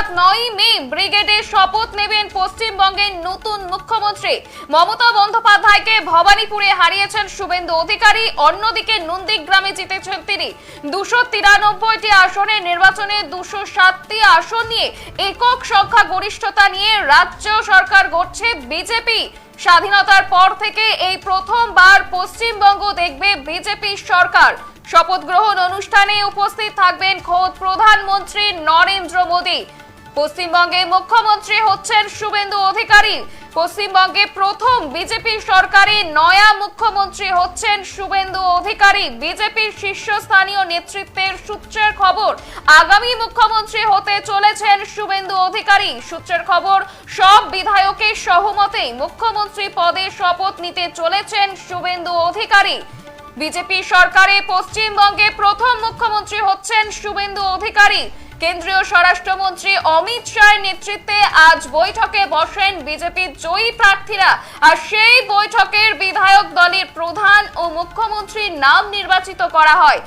অর্থাৎ 9ই মে ব্রিগেডে শপথ নেবেন পশ্চিমবঙ্গের নতুন মুখ্যমন্ত্রী। মমতা বন্দ্যোপাধ্যায়কে ভবানীপুরে হারিয়েছেন শুভেন্দু অধিকারী, অন্যদিকে নন্দীগ্রামে জিতেছেন তিনি। 293টি আসনের নির্বাচনে 207টি আসন নিয়ে একক সংখ্যা গরিষ্ঠতা নিয়ে রাজ্য সরকার গড়ছে বিজেপি। স্বাধীনতার পর থেকে এই প্রথমবার পশ্চিমবঙ্গ দেখবে বিজেপি সরকার। শপথ গ্রহণ অনুষ্ঠানে উপস্থিত থাকবেন খোদ প্রধানমন্ত্রী নরেন্দ্র মোদী। পশ্চিমবঙ্গে মুখ্যমন্ত্রী হচ্ছেন শুভেন্দু অধিকারী। পশ্চিমবঙ্গে প্রথম বিজেপি সরকারের নয়া মুখ্যমন্ত্রী হচ্ছেন শুভেন্দু অধিকারী। বিজেপির শীর্ষস্থানীয় নেতৃত্বের সূত্রের খবর, আগামী মুখ্যমন্ত্রী হতে চলেছেন শুভেন্দু অধিকারী। সূত্রের খবর, সব বিধায়কের সহমতে মুখ্যমন্ত্রী পদে শপথ নিতে চলেছেন শুভেন্দু অধিকারী। বিজেপি সরকারে পশ্চিমবঙ্গে প্রথম মুখ্যমন্ত্রী হচ্ছেন শুভেন্দু অধিকারী। কেন্দ্রীয় স্বরাষ্ট্রমন্ত্রী অমিত শাহের নেতৃত্বে আজ বৈঠকে বসেন বিজেপির জয়ী প্রার্থীরা। আর সেই বৈঠকের বিধায়ক দলের প্রধান ও মুখ্যমন্ত্রীর নাম নির্বাচিত করা হয়।